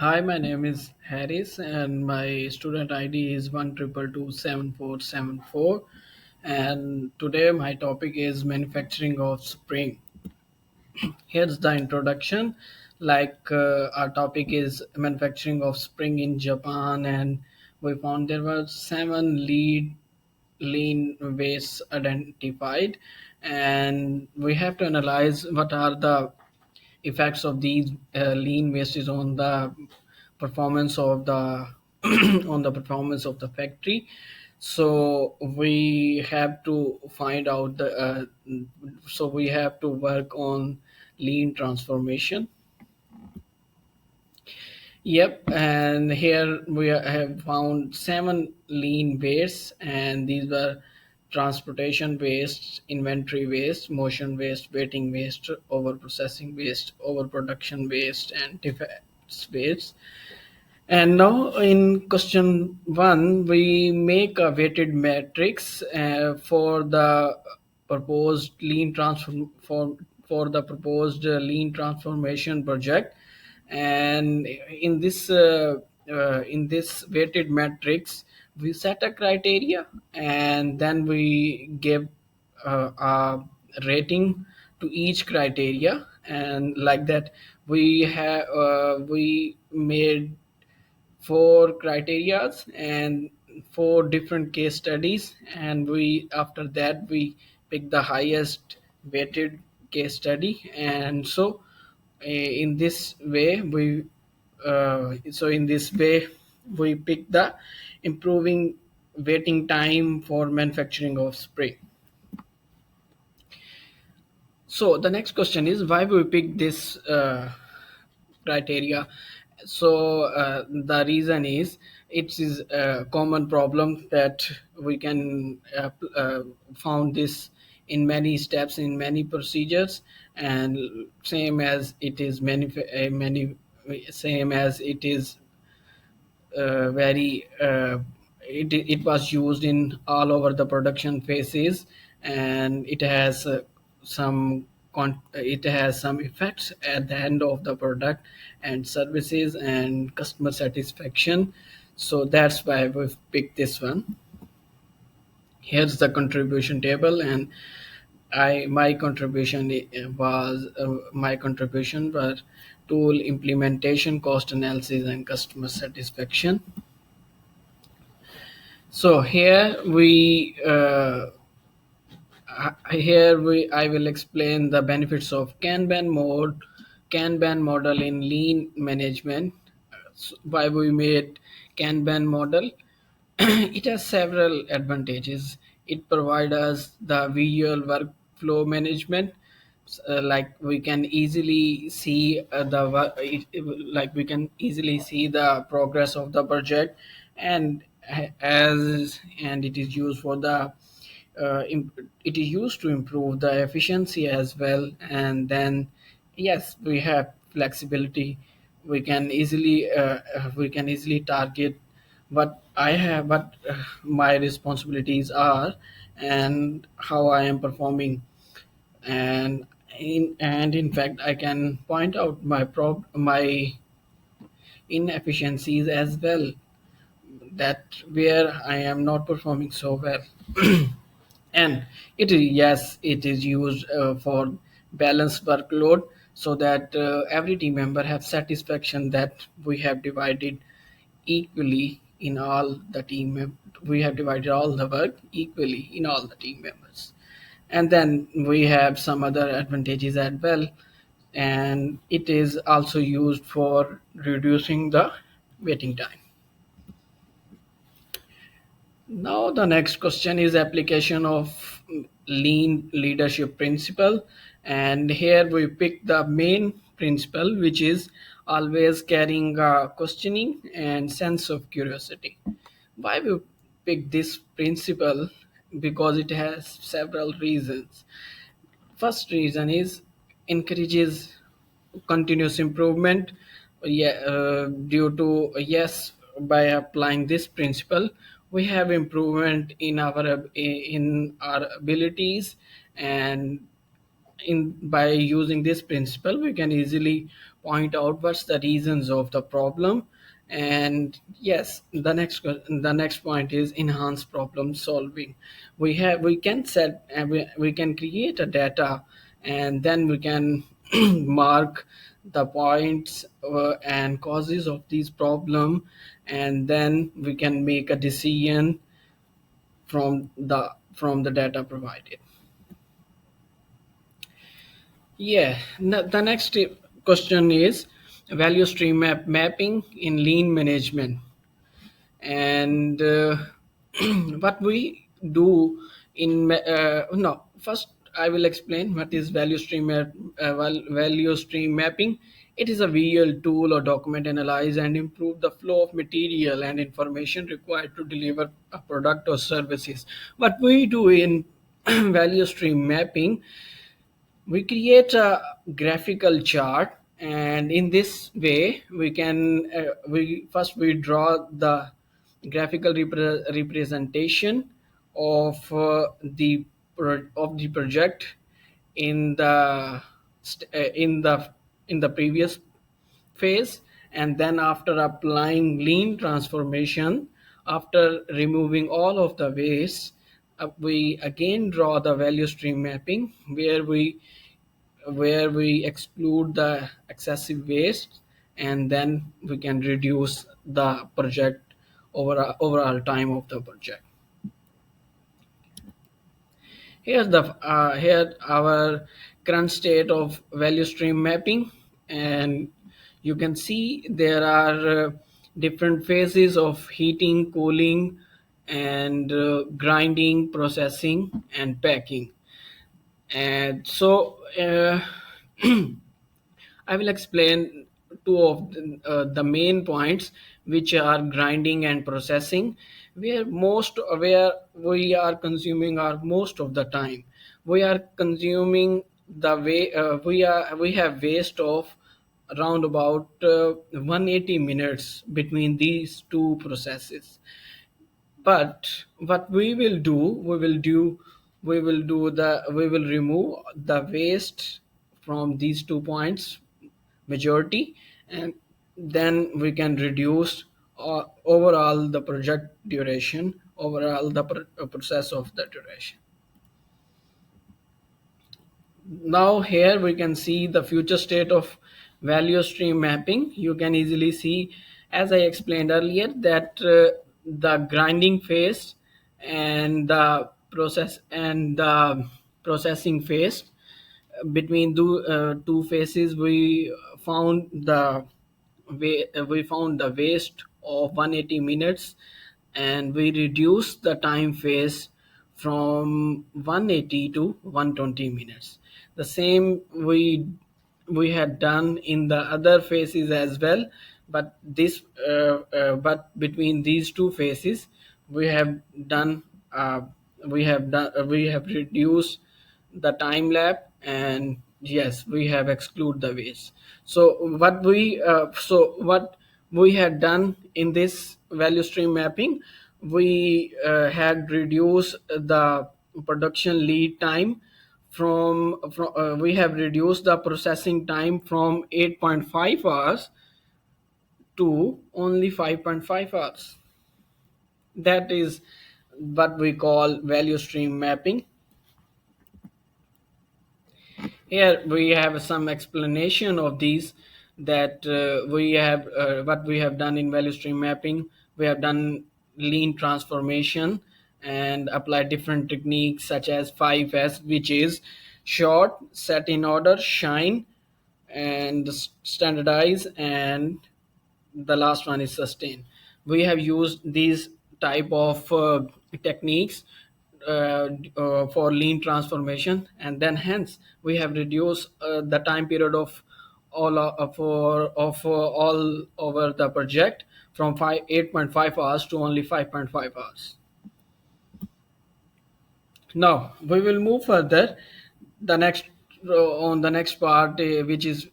Hi, my name is Harris, and my student ID is 1222747 And today, my topic is manufacturing of spring. Here's the introduction. Our topic is manufacturing of spring in Japan, and we found there were seven lean ways identified, and we have to analyze what are the effects of these lean wastes on the performance of the on the performance of the factory. So we have to find out the so we have to work on lean transformation. Yep, and here we have found seven lean wastes, and these were transportation waste, inventory waste, motion waste, waiting waste, over processing waste, overproduction waste, and defects waste. And now in question one, we make a weighted matrix for the proposed lean transform for the proposed lean transformation project. And in this weighted matrix, we set a criteria, and then we give a rating to each criteria, and like that we made four criterias and four different case studies, and we after that we pick the highest weighted case study. And so in this way we pick the improving waiting time for manufacturing of spray. So the next question is why we pick this criteria. So the reason is it is a common problem that we can found this in many steps in many procedures, and same as it is many same as it is very it was used in all over the production phases, and it has some effects at the end of the product and services and customer satisfaction. So that's why we've picked this one. Here's the contribution table, and I my contribution were tool implementation, cost analysis, and customer satisfaction. So I will explain the benefits of Kanban model in lean management. Why we made Kanban model? It has several advantages. It provides us the visual workflow management. Like we can easily see like we can easily see the progress of the project, and and it is used for the it is used to improve the efficiency as well. And then yes, we have flexibility. We can easily target what my responsibilities are and how I am performing. And in fact I can point out my inefficiencies as well, that where I am not performing so well. And it is used for balanced workload, so that every team member have satisfaction that we have divided equally in all the we have divided all the work equally in all the team members. And then we have some other advantages as well, and it is also used for reducing the waiting time. Now the next question is application of lean leadership principle, and here we pick the main principle, which is always carrying a questioning and sense of curiosity. Why we pick this principle? Because it has several reasons. First reason is encourages continuous improvement. Yeah, due to yes, by applying this principle, we have improvement in our abilities, and in by using this principle we can easily point out what's the reasons of the problem. And yes, the next point is enhanced problem solving. We can set we can create a data, and then we can mark the points and causes of these problem, and then we can make a decision from the data provided. Yeah, the next question is value stream mapping in lean management. And what we do no, first I will explain what is value stream mapping. It is a visual tool or document analyze and improve the flow of material and information required to deliver a product or services. What we do in value stream mapping, we create a graphical chart, and in this way we can we draw the graphical representation of of the project in the in the previous phase. And then after applying lean transformation, after removing all of the waste, we again draw the value stream mapping where we exclude the excessive waste, and then we can reduce the project overall time of the project. Here our current state of value stream mapping, and you can see there are different phases of heating, cooling, and grinding, processing, and packing. And so I will explain two of the main points, which are grinding and processing, where we are consuming our most of the time. We are consuming the way we have waste of around about 180 minutes between these two processes. But what we will remove the waste from these 2 points majority, and then we can reduce overall the project duration, overall the process of the duration. Now here we can see the future state of value stream mapping. You can easily see, as I explained earlier, that the grinding phase and the processing phase, between two phases we found the waste of 180 minutes, and we reduced the time phase from 180 to 120 minutes. The same we had done in the other phases as well, but but between these two phases we have done we have reduced the time lap, and yes, we have exclude the waste. So what we had done in this value stream mapping, we had reduced the production lead time from we have reduced the processing time from 8.5 hours to only 5.5 hours. That is what we call value stream mapping. Here we have some explanation of these, that we have what we have done in value stream mapping. We have done lean transformation and applied different techniques such as 5S, which is short, set in order, shine, and standardize, and the last one is sustain. We have used these type of techniques for lean transformation, and then hence we have reduced the time period of all over the project from 8.5 hours to only 5.5 hours. Now we will move further. The next on the next part, which is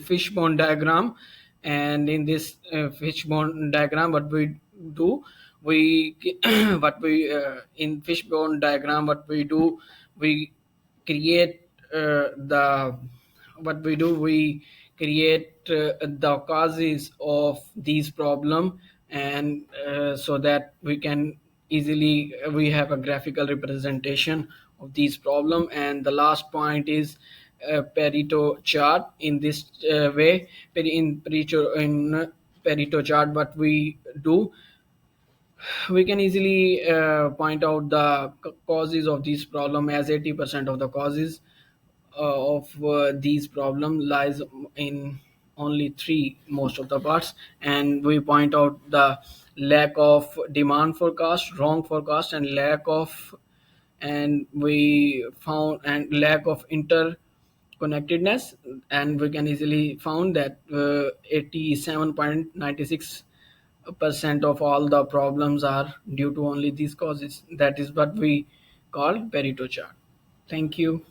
fishbone diagram. And in this fishbone diagram, what we do, we what we in fishbone diagram, what we do, we create the what we do, we create the causes of these problem, and so that we can easily we have a graphical representation of these problem. And the last point is Pareto chart. In this way, in Pareto chart, what we do, we can easily point out the causes of this problem, as 80% of the causes of these problem lies in only three most of the parts. And we point out the lack of demand forecast, wrong forecast, and lack of, and we found, and lack of interconnectedness. And we can easily found that 87.96% of all the problems are due to only these causes. That is what we call Pareto chart. Thank you.